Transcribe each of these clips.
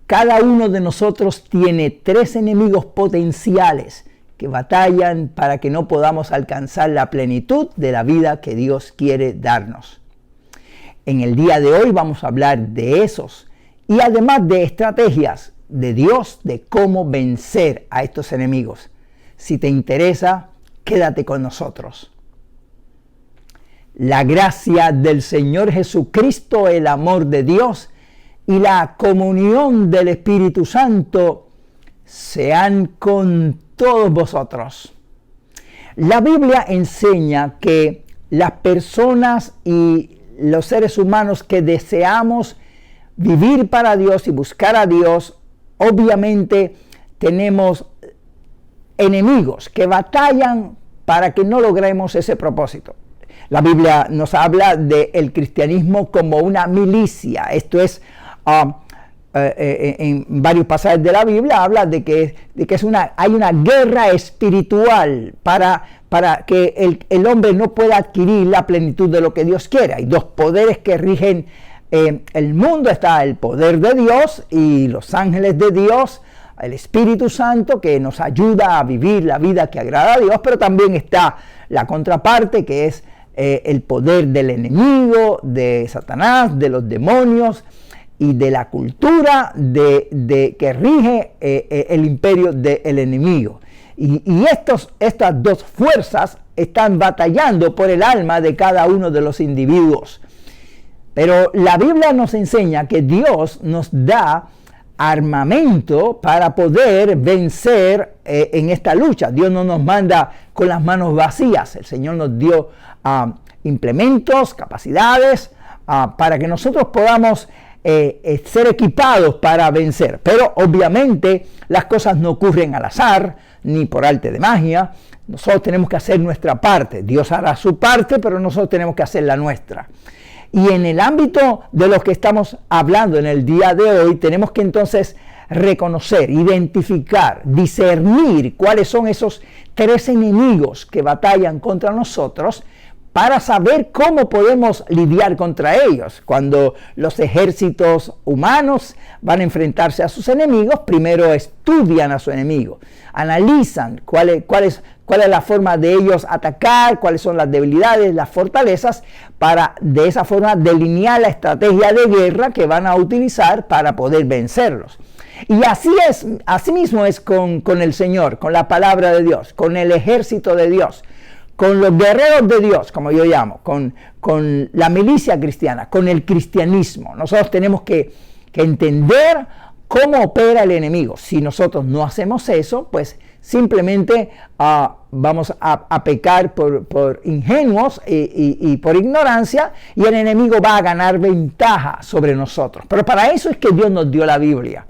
Cada uno de nosotros tiene 3 enemigos potenciales que batallan para que no podamos alcanzar la plenitud de la vida que Dios quiere darnos. En el día de hoy vamos a hablar de esos y además de estrategias de Dios de cómo vencer a estos enemigos. Si te interesa, quédate con nosotros. La gracia del Señor Jesucristo, el amor de Dios y la comunión del Espíritu Santo sean con todos vosotros. La Biblia enseña que las personas y los seres humanos que deseamos vivir para Dios y buscar a Dios, obviamente tenemos enemigos que batallan para que no logremos ese propósito. La Biblia nos habla del cristianismo como una milicia. Esto es, en varios pasajes de la Biblia habla de que hay una guerra espiritual para que el hombre no pueda adquirir la plenitud de lo que Dios quiere. Hay 2 poderes que rigen el mundo. Está el poder de Dios y los ángeles de Dios, el Espíritu Santo que nos ayuda a vivir la vida que agrada a Dios, pero también está la contraparte que es el poder del enemigo, de Satanás, de los demonios y de la cultura que rige el imperio del enemigo. Y estas 2 fuerzas están batallando por el alma de cada uno de los individuos. Pero la Biblia nos enseña que Dios nos da armamento para poder vencer en esta lucha. Dios no nos manda con las manos vacías. El Señor nos dio implementos, capacidades, para que nosotros podamos ser equipados para vencer. Pero obviamente las cosas no ocurren al azar, ni por arte de magia. Nosotros tenemos que hacer nuestra parte. Dios hará su parte, pero nosotros tenemos que hacer la nuestra. Y en el ámbito de los que estamos hablando en el día de hoy, tenemos que entonces reconocer, identificar, discernir cuáles son esos 3 enemigos que batallan contra nosotros para saber cómo podemos lidiar contra ellos. Cuando los ejércitos humanos van a enfrentarse a sus enemigos, primero estudian a su enemigo, analizan cuál es la forma de ellos atacar, cuáles son las debilidades, las fortalezas, para de esa forma delinear la estrategia de guerra que van a utilizar para poder vencerlos. Y así mismo es con el Señor, con la palabra de Dios, con el ejército de Dios, con los guerreros de Dios, como yo llamo, con la milicia cristiana, con el cristianismo. Nosotros tenemos que entender cómo opera el enemigo. Si nosotros no hacemos eso, pues simplemente vamos a pecar por ingenuos y por ignorancia, y el enemigo va a ganar ventaja sobre nosotros. Pero para eso es que Dios nos dio la Biblia.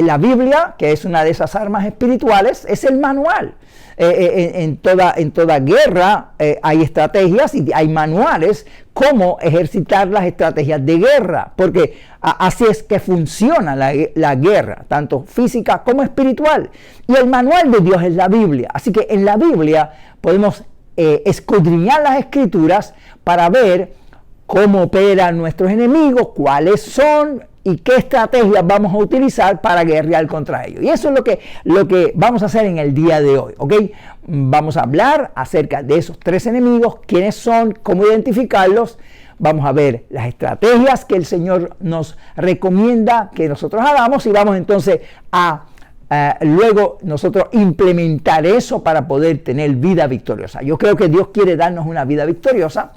La Biblia, que es una de esas armas espirituales, es el manual. En toda guerra hay estrategias y hay manuales cómo ejercitar las estrategias de guerra, porque así es que funciona la guerra, tanto física como espiritual. Y el manual de Dios es la Biblia. Así que en la Biblia podemos escudriñar las Escrituras para ver cómo operan nuestros enemigos, cuáles son y qué estrategias vamos a utilizar para guerrear contra ellos. Y eso es lo que vamos a hacer en el día de hoy, ¿ok? Vamos a hablar acerca de esos 3 enemigos, quiénes son, cómo identificarlos. Vamos a ver las estrategias que el Señor nos recomienda que nosotros hagamos, y vamos entonces a luego nosotros implementar eso para poder tener vida victoriosa. Yo creo que Dios quiere darnos una vida victoriosa,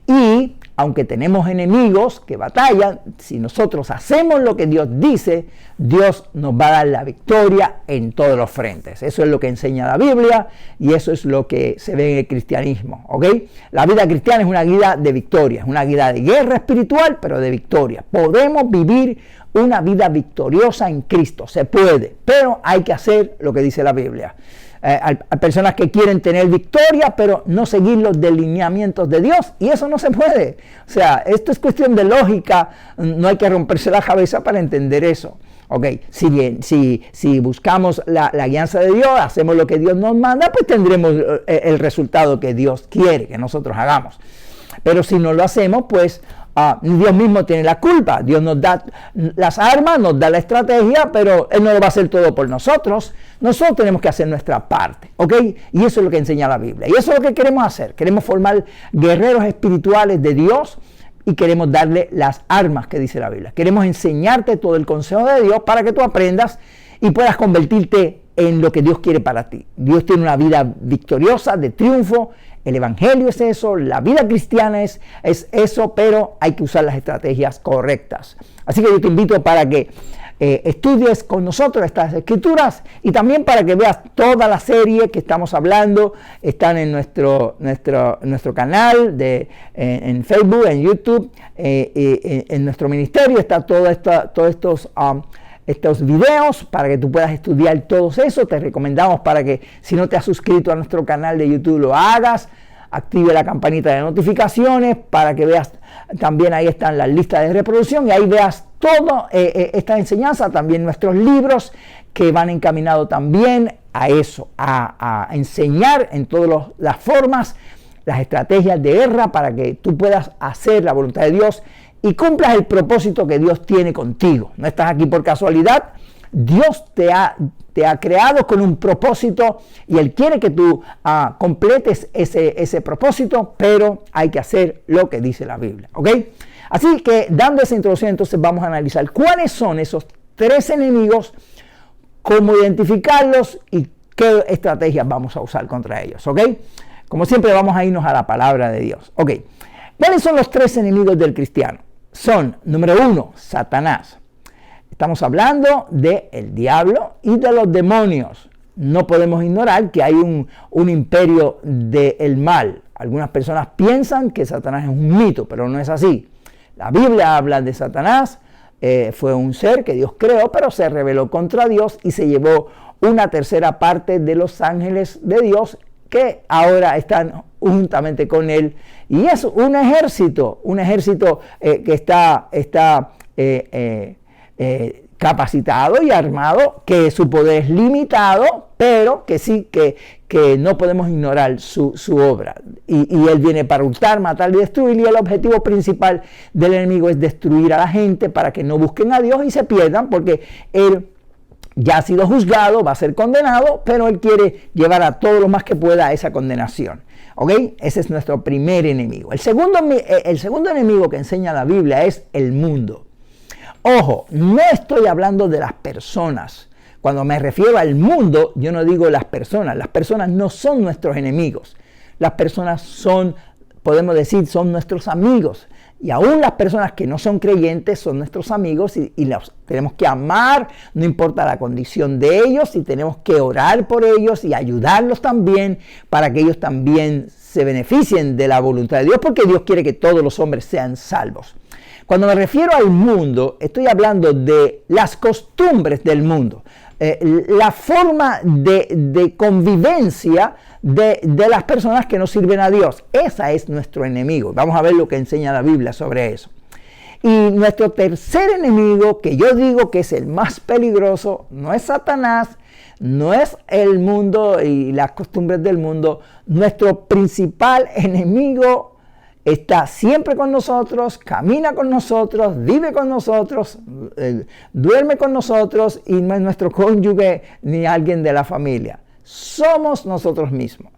y aunque tenemos enemigos que batallan, si nosotros hacemos lo que Dios dice, Dios nos va a dar la victoria en todos los frentes. Eso es lo que enseña la Biblia, y eso es lo que se ve en el cristianismo, ¿ok? La vida cristiana es una vida de victoria, es una vida de guerra espiritual, pero de victoria. Podemos vivir una vida victoriosa en Cristo, se puede, pero hay que hacer lo que dice la Biblia. Hay personas que quieren tener victoria, pero no seguir los delineamientos de Dios, y eso no se puede. O sea, esto es cuestión de lógica, no hay que romperse la cabeza para entender eso. Ok, si buscamos la guianza de Dios, hacemos lo que Dios nos manda, pues tendremos el resultado que Dios quiere que nosotros hagamos. Pero si no lo hacemos, pues Dios mismo tiene la culpa. Dios nos da las armas, nos da la estrategia, pero Él no lo va a hacer todo por nosotros. Nosotros tenemos que hacer nuestra parte, ¿ok? Y eso es lo que enseña la Biblia. Y eso es lo que queremos hacer. Queremos formar guerreros espirituales de Dios y queremos darle las armas que dice la Biblia. Queremos enseñarte todo el consejo de Dios para que tú aprendas y puedas convertirte en lo que Dios quiere para ti. Dios tiene una vida victoriosa, de triunfo. El Evangelio es eso, la vida cristiana es eso, pero hay que usar las estrategias correctas. Así que yo te invito para que estudies con nosotros estas escrituras y también para que veas toda la serie que estamos hablando. Están en nuestro canal en Facebook, en YouTube, en nuestro ministerio está todos estos videos para que tú puedas estudiar todos eso. Te recomendamos para que si no te has suscrito a nuestro canal de YouTube lo hagas, active la campanita de notificaciones para que veas, también ahí están las listas de reproducción y ahí veas toda esta enseñanza, también nuestros libros que van encaminados también a eso, a enseñar en todas las formas las estrategias de guerra para que tú puedas hacer la voluntad de Dios y cumplas el propósito que Dios tiene contigo. No estás aquí por casualidad. Dios te ha creado con un propósito y Él quiere que tú completes ese propósito, pero hay que hacer lo que dice la Biblia, ¿ok? Así que, dando esa introducción, entonces vamos a analizar cuáles son esos 3 enemigos, cómo identificarlos y qué estrategias vamos a usar contra ellos, ¿ok? Como siempre, vamos a irnos a la palabra de Dios, ¿ok? ¿Cuáles son los 3 enemigos del cristiano? Son, número 1, Satanás. Estamos hablando del diablo y de los demonios. No podemos ignorar que hay un imperio del mal. Algunas personas piensan que Satanás es un mito, pero no es así. La Biblia habla de Satanás, fue un ser que Dios creó, pero se rebeló contra Dios y se llevó una tercera parte de los ángeles de Dios que ahora están juntamente con él. Y es un ejército que está capacitado y armado, que su poder es limitado, pero que sí, que no podemos ignorar su obra. Y él viene para hurtar, matar y destruir, y el objetivo principal del enemigo es destruir a la gente para que no busquen a Dios y se pierdan, porque él ya ha sido juzgado, va a ser condenado, pero él quiere llevar a todo lo más que pueda a esa condenación. ¿Ok? Ese es nuestro primer enemigo. El segundo enemigo que enseña la Biblia es el mundo. Ojo, no estoy hablando de las personas. Cuando me refiero al mundo, yo no digo las personas. Las personas no son nuestros enemigos. Las personas son, podemos decir, son nuestros amigos. Y aún las personas que no son creyentes son nuestros amigos y los tenemos que amar, no importa la condición de ellos, y tenemos que orar por ellos y ayudarlos también para que ellos también se beneficien de la voluntad de Dios, porque Dios quiere que todos los hombres sean salvos. Cuando me refiero al mundo, estoy hablando de las costumbres del mundo, la forma de convivencia de las personas que no sirven a Dios. Esa es nuestro enemigo. Vamos a ver lo que enseña la Biblia sobre eso. Y nuestro tercer enemigo, que yo digo que es el más peligroso, no es Satanás, no es el mundo y las costumbres del mundo. Nuestro principal enemigo está siempre con nosotros, camina con nosotros, vive con nosotros, duerme con nosotros, y no es nuestro cónyuge ni alguien de la familia. Somos nosotros mismos.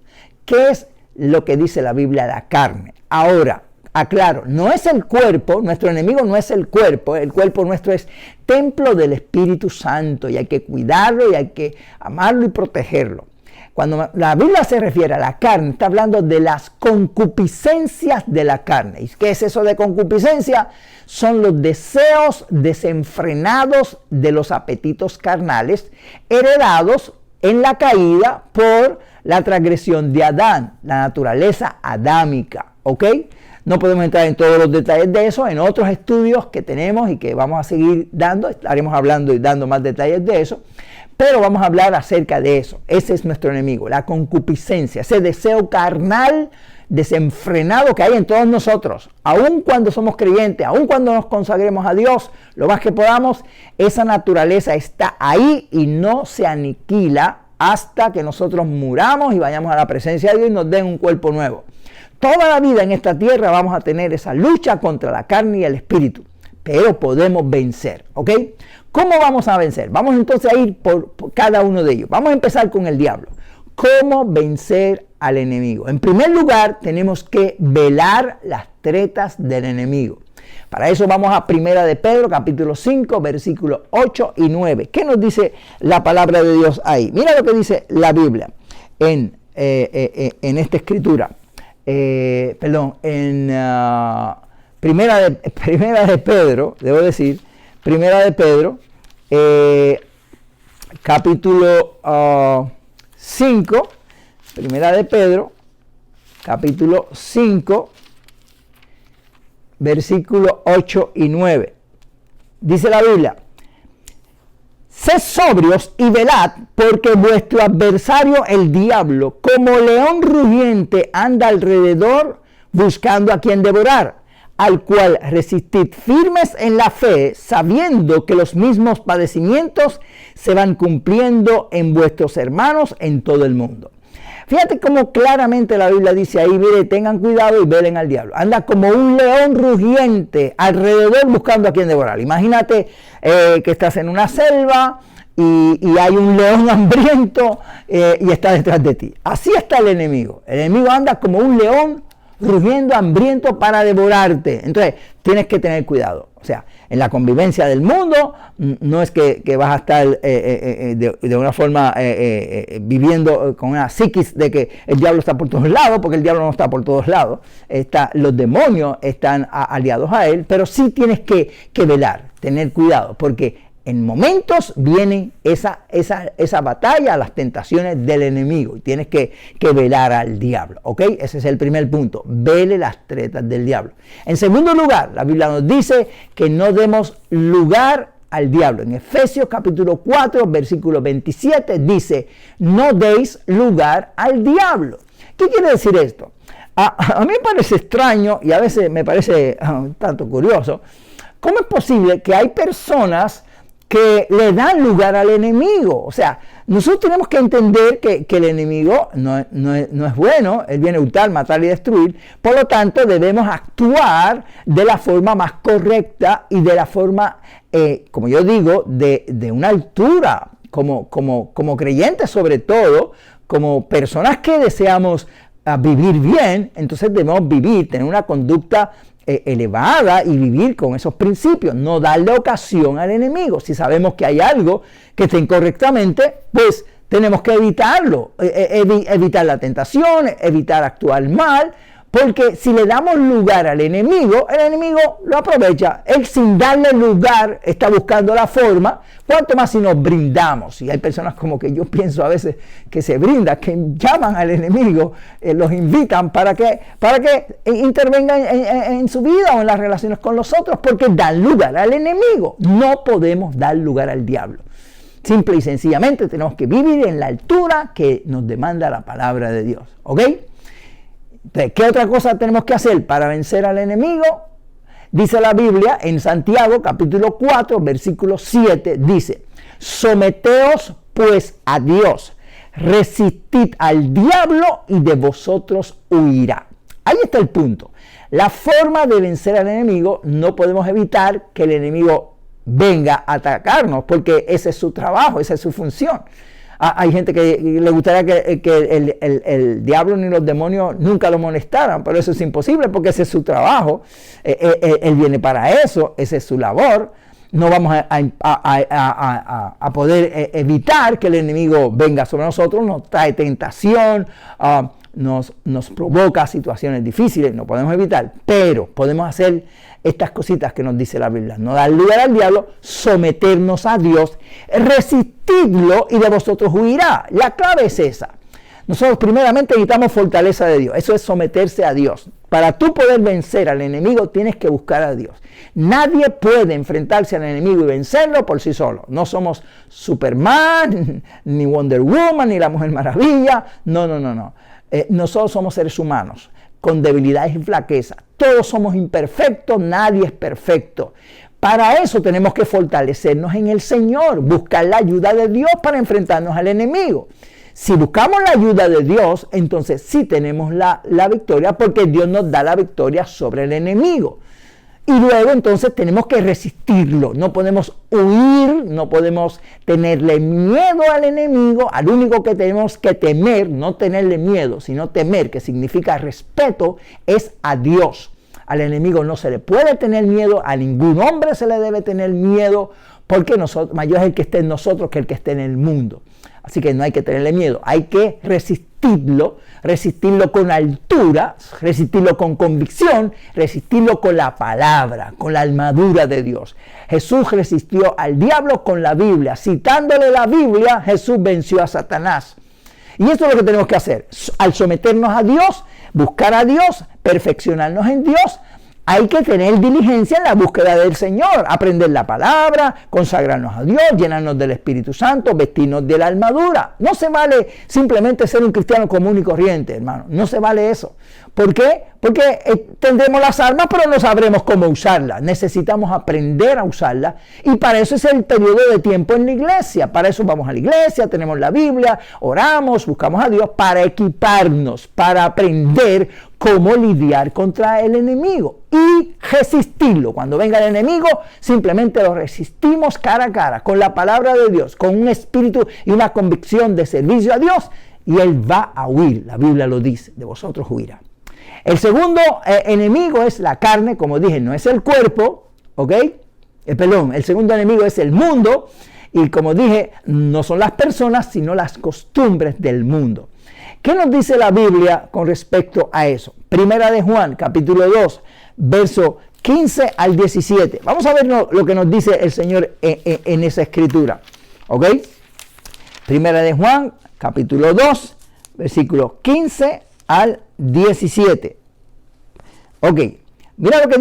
¿Qué es lo que dice la Biblia? La carne. Ahora, aclaro, no es el cuerpo, nuestro enemigo no es el cuerpo nuestro es templo del Espíritu Santo y hay que cuidarlo y hay que amarlo y protegerlo. Cuando la Biblia se refiere a la carne, está hablando de las concupiscencias de la carne. ¿Y qué es eso de concupiscencia? Son los deseos desenfrenados de los apetitos carnales heredados en la caída por la transgresión de Adán, la naturaleza adámica, ¿ok? No podemos entrar en todos los detalles de eso, en otros estudios que tenemos y que vamos a seguir dando, estaremos hablando y dando más detalles de eso, pero vamos a hablar acerca de eso. Ese es nuestro enemigo, la concupiscencia, ese deseo carnal desenfrenado que hay en todos nosotros, aun cuando somos creyentes, aun cuando nos consagremos a Dios, lo más que podamos, esa naturaleza está ahí y no se aniquila hasta que nosotros muramos y vayamos a la presencia de Dios y nos den un cuerpo nuevo. toda la vida en esta tierra vamos a tener esa lucha contra la carne y el espíritu, pero podemos vencer, ¿ok? ¿Cómo vamos a vencer? Vamos entonces a ir por cada uno de ellos. Vamos a empezar con el diablo. ¿Cómo vencer al enemigo? En primer lugar, tenemos que velar las tretas del enemigo. Para eso vamos a Primera de Pedro, capítulo 5, versículos 8 y 9. ¿Qué nos dice la palabra de Dios ahí? Mira lo que dice la Biblia en esta escritura. Primera de Pedro, debo decir, Primera de Pedro, capítulo 5, Primera de Pedro, capítulo 5, versículos 8 y 9. Dice la Biblia: sed sobrios y velad, porque vuestro adversario el diablo, como león rugiente, anda alrededor buscando a quien devorar, al cual resistid firmes en la fe, sabiendo que los mismos padecimientos se van cumpliendo en vuestros hermanos en todo el mundo. Fíjate cómo claramente la Biblia dice ahí, mire, tengan cuidado y velen al diablo. Anda como un león rugiente alrededor buscando a quien devorar. Imagínate que estás en una selva y hay un león hambriento y está detrás de ti. Así está el enemigo. El enemigo anda como un león rugiendo, hambriento para devorarte. Entonces, tienes que tener cuidado. O sea, en la convivencia del mundo, no es que vas a estar de una forma viviendo con una psiquis de que el diablo está por todos lados, porque el diablo no está por todos lados. Los demonios están aliados a él, pero sí tienes que velar, tener cuidado, porque en momentos viene esa batalla, las tentaciones del enemigo, y tienes que velar al diablo, ¿ok? Ese es el primer punto, vele las tretas del diablo. En segundo lugar, la Biblia nos dice que no demos lugar al diablo. En Efesios capítulo 4, versículo 27 dice, no deis lugar al diablo. ¿Qué quiere decir esto? A mí me parece extraño y a veces me parece un tanto curioso. ¿Cómo es posible que hay personas que le dan lugar al enemigo? O sea, nosotros tenemos que entender que el enemigo no es bueno, él viene a hurtar, matar y destruir, por lo tanto debemos actuar de la forma más correcta y de la forma, como yo digo, de una altura, como creyentes sobre todo, como personas que deseamos vivir bien, entonces debemos tener una conducta elevada y vivir con esos principios, no darle ocasión al enemigo. Si sabemos que hay algo que está incorrectamente, pues tenemos que evitarlo, evitar la tentación, evitar actuar mal, porque si le damos lugar al enemigo, el enemigo lo aprovecha. Él, sin darle lugar, está buscando la forma. Cuanto más si nos brindamos. Y hay personas como que yo pienso a veces que se brindan, que llaman al enemigo, los invitan para que intervengan en su vida o en las relaciones con los otros, porque dan lugar al enemigo. No podemos dar lugar al diablo. Simple y sencillamente tenemos que vivir en la altura que nos demanda la palabra de Dios. ¿Ok? Entonces, ¿qué otra cosa tenemos que hacer para vencer al enemigo? Dice la Biblia en Santiago capítulo 4 versículo 7, dice, someteos pues a Dios, resistid al diablo y de vosotros huirá. Ahí está el punto. La forma de vencer al enemigo, no podemos evitar que el enemigo venga a atacarnos, porque ese es su trabajo, esa es su función. Hay gente que le gustaría que el diablo ni los demonios nunca lo molestaran, pero eso es imposible porque ese es su trabajo. Él viene para eso, esa es su labor. No vamos a poder evitar que el enemigo venga sobre nosotros, nos trae tentación, nos provoca situaciones difíciles, no podemos evitar, pero podemos hacer estas cositas que nos dice la Biblia: no dar lugar al diablo, someternos a Dios, resistidlo y de vosotros huirá. La clave es esa. Nosotros primeramente necesitamos fortaleza de Dios, eso es someterse a Dios. Para tú poder vencer al enemigo tienes que buscar a Dios. Nadie puede enfrentarse al enemigo y vencerlo por sí solo. No somos Superman, ni Wonder Woman, ni la Mujer Maravilla. No. Nosotros somos seres humanos con debilidades y flaquezas. Todos somos imperfectos, nadie es perfecto. Para eso tenemos que fortalecernos en el Señor, buscar la ayuda de Dios para enfrentarnos al enemigo. Si buscamos la ayuda de Dios, entonces sí tenemos la victoria, porque Dios nos da la victoria sobre el enemigo. Y luego entonces tenemos que resistirlo, no podemos huir, no podemos tenerle miedo al enemigo. Al único que tenemos que temer, no tenerle miedo, sino temer, que significa respeto, es a Dios. Al enemigo no se le puede tener miedo, a ningún hombre se le debe tener miedo, porque mayor es el que esté en nosotros que el que esté en el mundo. Así que no hay que tenerle miedo, hay que resistirlo con altura, resistirlo con convicción, resistirlo con la palabra, con la armadura de Dios. Jesús resistió al diablo con la Biblia. Citándole la Biblia, Jesús venció a Satanás. Y esto es lo que tenemos que hacer. Al someternos a Dios, buscar a Dios, perfeccionarnos en Dios, hay que tener diligencia en la búsqueda del Señor, aprender la palabra, consagrarnos a Dios, llenarnos del Espíritu Santo, vestirnos de la armadura. No se vale simplemente ser un cristiano común y corriente, hermano. No se vale eso. ¿Por qué? Porque tendremos las armas, pero no sabremos cómo usarlas. Necesitamos aprender a usarlas, y para eso es el periodo de tiempo en la iglesia. Para eso vamos a la iglesia, tenemos la Biblia, oramos, buscamos a Dios para equiparnos, para aprender cómo lidiar contra el enemigo y resistirlo. Cuando venga el enemigo, simplemente lo resistimos cara a cara, con la palabra de Dios, con un espíritu y una convicción de servicio a Dios, y él va a huir. La Biblia lo dice, de vosotros huirá. El segundo enemigo es la carne, como dije, no es el cuerpo, ¿ok? El segundo enemigo es el mundo, y como dije, no son las personas, sino las costumbres del mundo. ¿Qué nos dice la Biblia con respecto a eso? Primera de Juan, capítulo 2, verso 15 al 17. Vamos a ver lo que nos dice el Señor en esa escritura, ¿ok? Primera de Juan, capítulo 2, versículo 15 al 17. Ok, mira lo que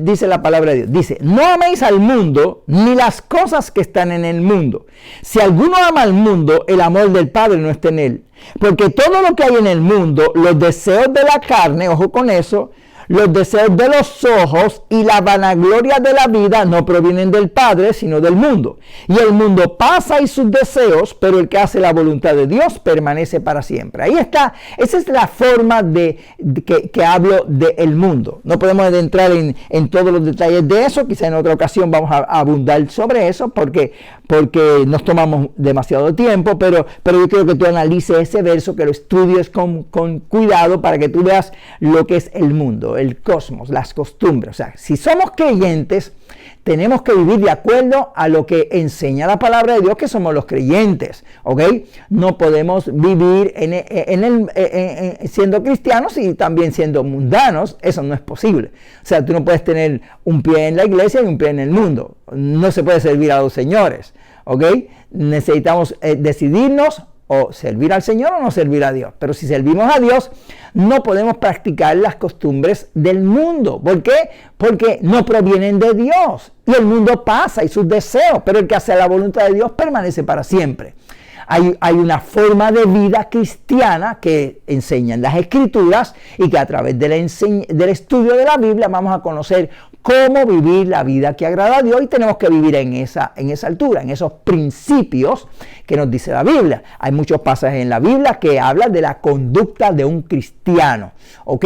dice la palabra de Dios. Dice: no améis al mundo ni las cosas que están en el mundo. Si alguno ama al mundo, el amor del Padre no está en él. Porque todo lo que hay en el mundo, los deseos de la carne, ojo con eso, los deseos de los ojos y la vanagloria de la vida no provienen del Padre, sino del mundo. Y el mundo pasa y sus deseos, pero el que hace la voluntad de Dios permanece para siempre. Ahí está, esa es la forma que hablo del mundo. No podemos entrar en todos los detalles de eso, quizá en otra ocasión vamos a abundar sobre eso, porque nos tomamos demasiado tiempo, pero yo quiero que tú analices ese verso, que lo estudies con cuidado, para que tú veas lo que es el mundo, el cosmos, las costumbres. O sea, si somos creyentes, tenemos que vivir de acuerdo a lo que enseña la palabra de Dios, que somos los creyentes, ¿ok? No podemos vivir siendo cristianos y también siendo mundanos. Eso no es posible. O sea, tú no puedes tener un pie en la iglesia y un pie en el mundo. No se puede servir a los señores, ¿ok? Necesitamos decidirnos o servir al Señor o no servir a Dios. Pero si servimos a Dios, no podemos practicar las costumbres del mundo. ¿Por qué? Porque no provienen de Dios. Y el mundo pasa y sus deseos, pero el que hace la voluntad de Dios permanece para siempre. Hay una forma de vida cristiana que enseñan las Escrituras, y que a través del estudio de la Biblia vamos a conocer cómo vivir la vida que agrada a Dios, y tenemos que vivir en esa altura, en esos principios que nos dice la Biblia. Hay muchos pasajes en la Biblia que hablan de la conducta de un cristiano, ¿ok?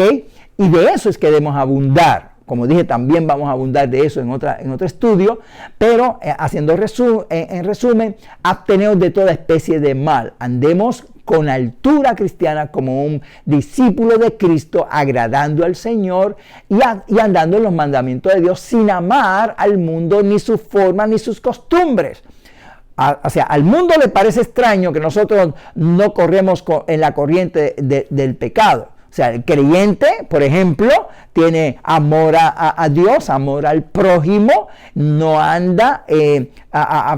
Y de eso es que debemos abundar. Como dije, también vamos a abundar de eso en otro estudio, pero haciendo en resumen, absteneos de toda especie de mal. Andemos con altura cristiana como un discípulo de Cristo, agradando al Señor y andando en los mandamientos de Dios, sin amar al mundo, ni sus formas, ni sus costumbres. O sea, al mundo le parece extraño que nosotros no corremos en la corriente del pecado. O sea, el creyente, por ejemplo, tiene amor a Dios, amor al prójimo, no anda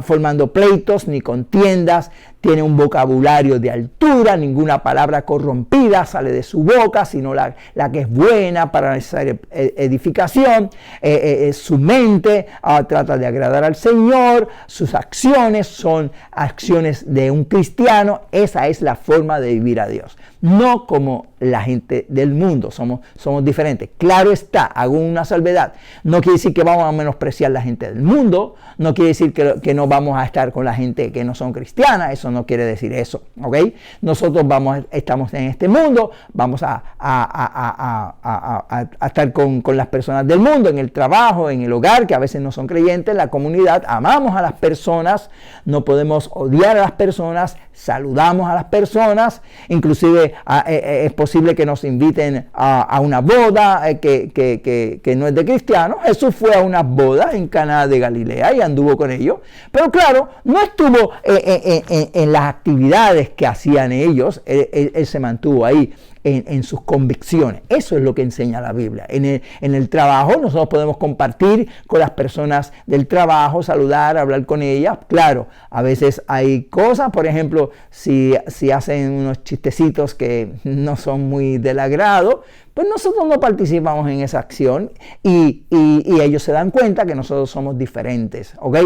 formando pleitos ni contiendas, tiene un vocabulario de altura, ninguna palabra corrompida sale de su boca, sino la que es buena para la necesaria edificación. Su mente trata de agradar al Señor, sus acciones son acciones de un cristiano. Esa es la forma de vivir a Dios, no como la gente del mundo. Somos diferentes. Claro está, hago una salvedad. No quiere decir que vamos a menospreciar la gente del mundo, no quiere decir que no vamos a estar con la gente que no son cristianas. Eso eso no quiere decir eso, ¿ok? Nosotros estamos en este mundo, vamos a estar con las personas del mundo, en el trabajo, en el hogar, que a veces no son creyentes, en la comunidad, amamos a las personas, no podemos odiar a las personas, saludamos a las personas, inclusive es posible que nos inviten a una boda que no es de cristianos. Jesús fue a unas bodas en Caná de Galilea y anduvo con ellos, pero claro, no estuvo en las actividades que hacían ellos, él se mantuvo ahí en sus convicciones. Eso es lo que enseña la Biblia. En el trabajo nosotros podemos compartir con las personas del trabajo, saludar, hablar con ellas. Claro, a veces hay cosas, por ejemplo, si hacen unos chistecitos que no son muy del agrado, pues nosotros no participamos en esa acción y ellos se dan cuenta que nosotros somos diferentes, ¿ok?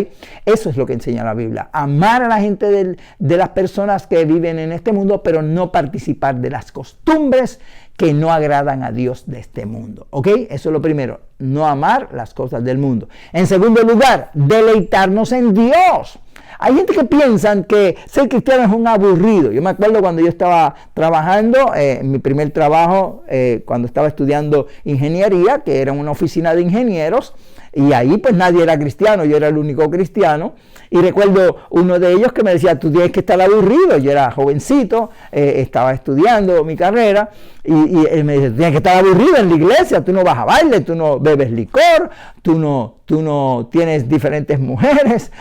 Eso es lo que enseña la Biblia. Amar a la gente de las personas que viven en este mundo, pero no participar de las costumbres que no agradan a Dios de este mundo, ¿ok? Eso es lo primero, no amar las cosas del mundo. En segundo lugar, deleitarnos en Dios. Hay gente que piensa que ser cristiano es un aburrido. Yo me acuerdo cuando yo estaba trabajando, en mi primer trabajo, cuando estaba estudiando ingeniería, que era una oficina de ingenieros, y ahí pues nadie era cristiano, yo era el único cristiano. Y recuerdo uno de ellos que me decía, tú tienes que estar aburrido. Yo era jovencito, estaba estudiando mi carrera, y él me dice, tienes que estar aburrido en la iglesia, tú no vas a baile, tú no bebes licor, tú no tienes diferentes mujeres,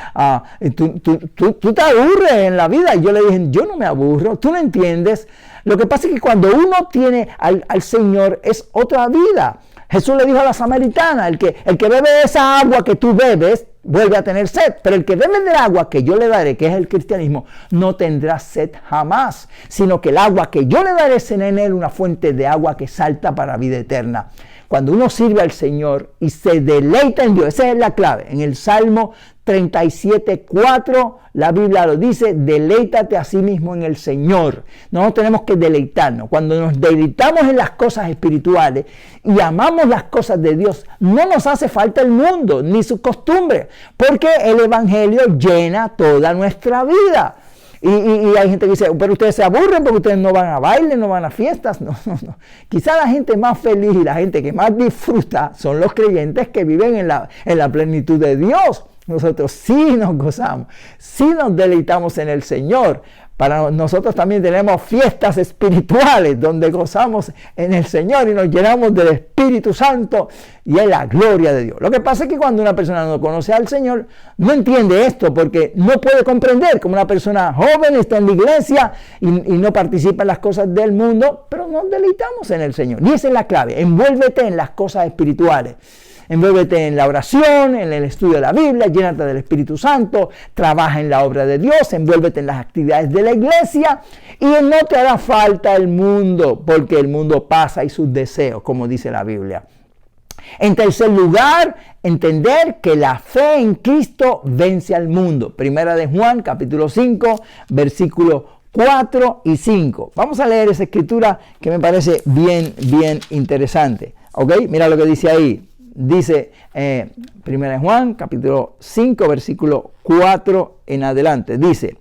tú te aburres en la vida. Y yo le dije, yo no me aburro, tú no entiendes. Lo que pasa es que cuando uno tiene al Señor es otra vida. Jesús le dijo a la samaritana, el que bebe de esa agua que tú bebes, vuelve a tener sed, pero el que bebe del agua que yo le daré, que es el cristianismo, no tendrá sed jamás, sino que el agua que yo le daré será en él una fuente de agua que salta para vida eterna. Cuando uno sirve al Señor y se deleita en Dios, esa es la clave. En el Salmo 37:4, la Biblia lo dice, deleítate a sí mismo en el Señor. Nosotros tenemos que deleitarnos. Cuando nos deleitamos en las cosas espirituales y amamos las cosas de Dios, no nos hace falta el mundo ni sus costumbres, porque el Evangelio llena toda nuestra vida. Y hay gente que dice, pero ustedes se aburren porque ustedes no van a bailes, no van a fiestas. No. Quizá la gente más feliz y la gente que más disfruta son los creyentes que viven en la plenitud de Dios. Nosotros sí nos gozamos, sí nos deleitamos en el Señor. Para nosotros también tenemos fiestas espirituales donde gozamos en el Señor y nos llenamos del Espíritu Santo y en la gloria de Dios. Lo que pasa es que cuando una persona no conoce al Señor, no entiende esto porque no puede comprender. Como una persona joven está en la iglesia y no participa en las cosas del mundo, pero nos deleitamos en el Señor. Y esa es la clave, envuélvete en las cosas espirituales. Envuélvete en la oración, en el estudio de la Biblia, llénate del Espíritu Santo, trabaja en la obra de Dios, envuélvete en las actividades de la iglesia y no te hará falta el mundo, porque el mundo pasa y sus deseos, como dice la Biblia. En tercer lugar, entender que la fe en Cristo vence al mundo. Primera de Juan, capítulo 5, versículos 4 y 5. Vamos a leer esa escritura que me parece bien interesante. ¿Ok? Mira lo que dice ahí. Dice 1 Juan, capítulo 5, versículo 4 en adelante. Dice,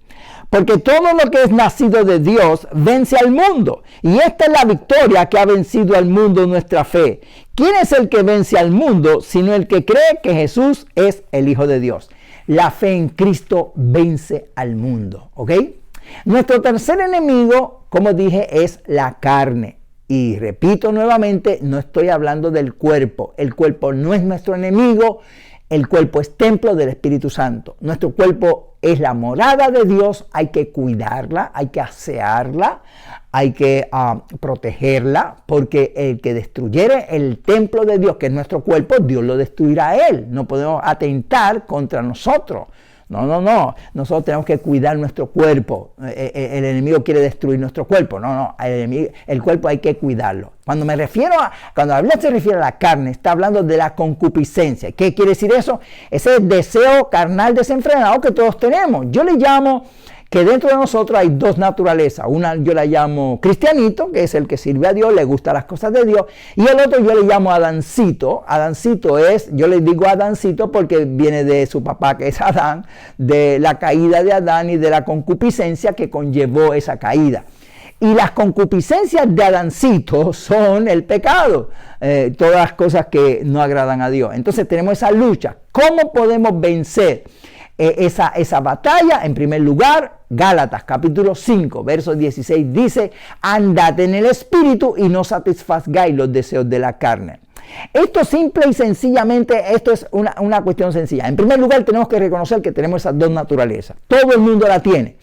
porque todo lo que es nacido de Dios vence al mundo. Y esta es la victoria que ha vencido al mundo, nuestra fe. ¿Quién es el que vence al mundo, sino el que cree que Jesús es el Hijo de Dios? La fe en Cristo vence al mundo. ¿Ok? Nuestro tercer enemigo, como dije, es la carne. Y repito nuevamente, no estoy hablando del cuerpo. El cuerpo no es nuestro enemigo, el cuerpo es templo del Espíritu Santo. Nuestro cuerpo es la morada de Dios, hay que cuidarla, hay que asearla, hay que protegerla, porque el que destruyere el templo de Dios, que es nuestro cuerpo, Dios lo destruirá a él. No podemos atentar contra nosotros. No. Nosotros tenemos que cuidar nuestro cuerpo. El enemigo quiere destruir nuestro cuerpo. No. El cuerpo hay que cuidarlo. Cuando la Biblia se refiere a la carne, está hablando de la concupiscencia. ¿Qué quiere decir eso? Ese deseo carnal desenfrenado que todos tenemos. Yo le llamo que dentro de nosotros hay dos naturalezas. Una yo la llamo cristianito, que es el que sirve a Dios, le gustan las cosas de Dios, y el otro yo le llamo Adancito. Adancito yo le digo Adancito porque viene de su papá, que es Adán, de la caída de Adán y de la concupiscencia que conllevó esa caída. Y las concupiscencias de Adancito son el pecado, todas las cosas que no agradan a Dios. Entonces tenemos esa lucha. ¿Cómo podemos vencer esa batalla? En primer lugar, Gálatas capítulo 5, verso 16 dice: andad en el espíritu y no satisfagáis los deseos de la carne. Esto simple y sencillamente, esto es una cuestión sencilla. En primer lugar, tenemos que reconocer que tenemos esas dos naturalezas. Todo el mundo la tiene.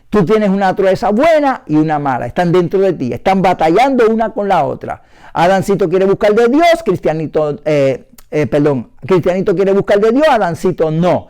Tú tienes una naturaleza buena y una mala. Están dentro de ti. Están batallando una con la otra. Adancito quiere buscar de Dios, Cristianito quiere buscar de Dios, Adancito no.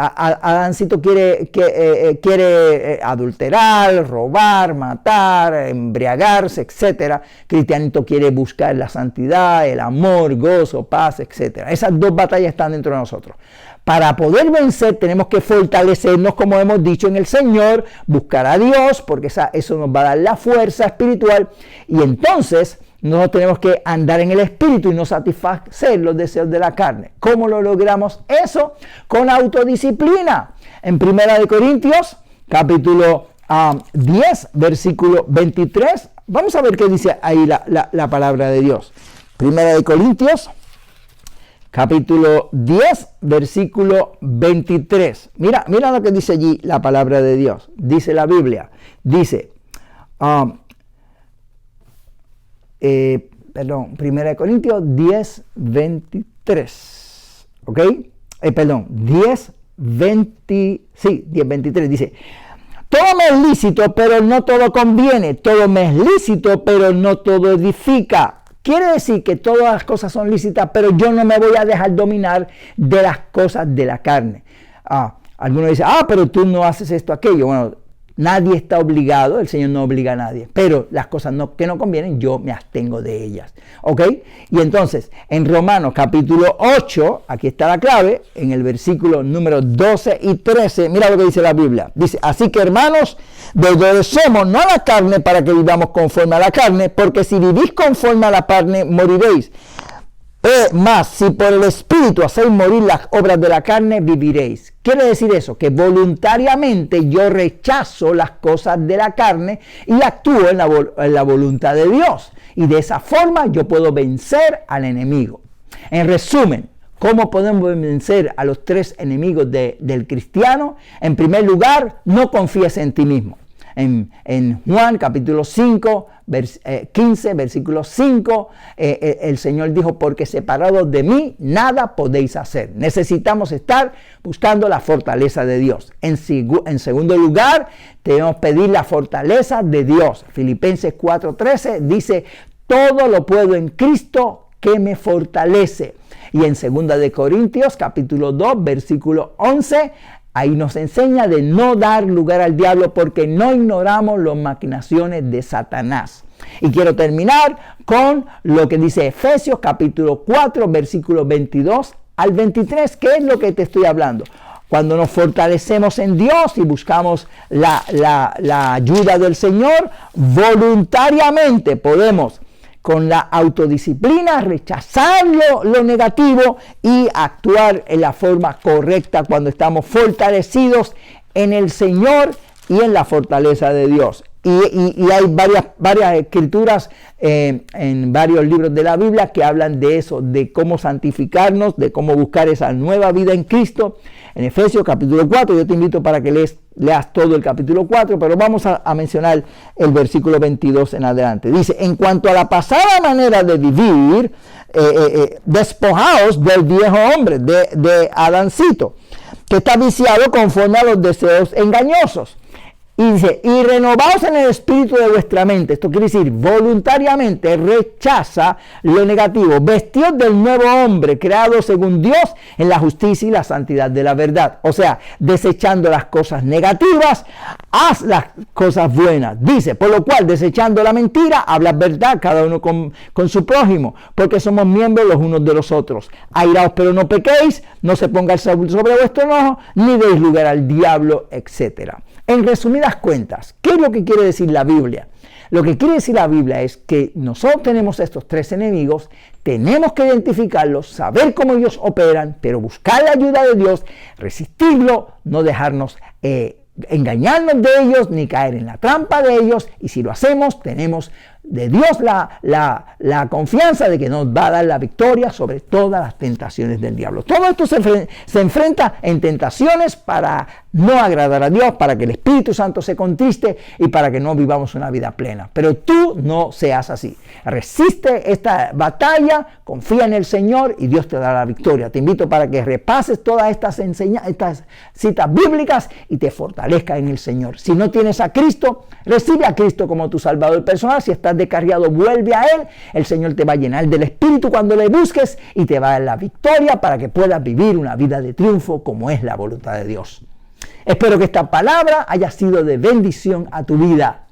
Adancito quiere adulterar, robar, matar, embriagarse, etc. Cristianito quiere buscar la santidad, el amor, gozo, paz, etc. Esas dos batallas están dentro de nosotros. Para poder vencer tenemos que fortalecernos, como hemos dicho, en el Señor, buscar a Dios, porque eso nos va a dar la fuerza espiritual, y entonces nosotros tenemos que andar en el espíritu y no satisfacer los deseos de la carne. ¿Cómo lo logramos eso? Con autodisciplina. En 1 Corintios, capítulo 10, versículo 23, vamos a ver qué dice ahí la palabra de Dios. 1 Corintios, capítulo 10, versículo 23. Mira lo que dice allí la palabra de Dios. Dice la Biblia, dice... 1 Corintios 10, 23, ¿ok? 10, 23, dice: todo me es lícito, pero no todo conviene, todo me es lícito, pero no todo edifica. Quiere decir que todas las cosas son lícitas, pero yo no me voy a dejar dominar de las cosas de la carne. Algunos dicen, pero tú no haces esto, aquello. Bueno, nadie está obligado, el Señor no obliga a nadie, pero las cosas que no convienen, yo me abstengo de ellas, ¿ok? Y entonces, en Romanos capítulo 8, aquí está la clave, en el versículo número 12 y 13, mira lo que dice la Biblia. Dice: así que, hermanos, deudores somos, no a la carne, para que vivamos conforme a la carne, porque si vivís conforme a la carne, moriréis. Más, si por el Espíritu hacéis morir las obras de la carne, viviréis. Quiere decir eso, que voluntariamente yo rechazo las cosas de la carne y actúo en la voluntad de Dios. Y de esa forma yo puedo vencer al enemigo. En resumen, ¿cómo podemos vencer a los tres enemigos del cristiano? En primer lugar, no confíes en ti mismo. En Juan capítulo 5, 15, versículo 5, el Señor dijo: porque separados de mí nada podéis hacer. Necesitamos estar buscando la fortaleza de Dios. En segundo lugar, debemos pedir la fortaleza de Dios. Filipenses 4:13 dice: todo lo puedo en Cristo que me fortalece. Y en 2 Corintios capítulo 2, versículo 11, ahí nos enseña de no dar lugar al diablo, porque no ignoramos las maquinaciones de Satanás. Y quiero terminar con lo que dice Efesios capítulo 4, versículos 22 al 23, que es lo que te estoy hablando. Cuando nos fortalecemos en Dios y buscamos la ayuda del Señor, voluntariamente podemos, con la autodisciplina, rechazar lo negativo y actuar en la forma correcta cuando estamos fortalecidos en el Señor y en la fortaleza de Dios. Y hay varias escrituras en varios libros de la Biblia que hablan de eso, de cómo santificarnos, de cómo buscar esa nueva vida en Cristo. En Efesios capítulo 4, yo te invito para que leas todo el capítulo 4, pero vamos a mencionar el versículo 22 en adelante. Dice: en cuanto a la pasada manera de vivir, despojaos del viejo hombre, de Adancito, que está viciado conforme a los deseos engañosos. Y dice: y renovaos en el espíritu de vuestra mente. Esto quiere decir, voluntariamente rechaza lo negativo. Vestíos del nuevo hombre, creado según Dios en la justicia y la santidad de la verdad. O sea, desechando las cosas negativas, haz las cosas buenas. Dice: por lo cual, desechando la mentira, hablas verdad, cada uno con su prójimo, porque somos miembros los unos de los otros. Airaos, pero no pequéis, no se ponga el sol sobre vuestro enojo, ni deis lugar al diablo, etc. En resumidas cuentas, ¿qué es lo que quiere decir la Biblia? Lo que quiere decir la Biblia es que nosotros tenemos estos tres enemigos, tenemos que identificarlos, saber cómo ellos operan, pero buscar la ayuda de Dios, resistirlo, no dejarnos engañarnos de ellos, ni caer en la trampa de ellos, y si lo hacemos, tenemos de Dios la confianza de que nos va a dar la victoria sobre todas las tentaciones del diablo. Todo esto se enfrenta en tentaciones para no agradar a Dios, para que el Espíritu Santo se contriste y para que no vivamos una vida plena. Pero tú no seas así. Resiste esta batalla, confía en el Señor y Dios te dará la victoria. Te invito para que repases todas estas citas bíblicas y te fortalezcas en el Señor. Si no tienes a Cristo, recibe a Cristo como tu Salvador personal. Si estás descarriado, vuelve a Él. El Señor te va a llenar del Espíritu cuando le busques y te va a dar la victoria para que puedas vivir una vida de triunfo como es la voluntad de Dios. Espero que esta palabra haya sido de bendición a tu vida.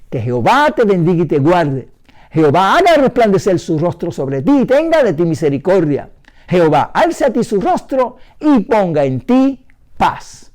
Que Jehová te bendiga y te guarde. Jehová haga resplandecer su rostro sobre ti y tenga de ti misericordia. Jehová alce a ti su rostro y ponga en ti paz.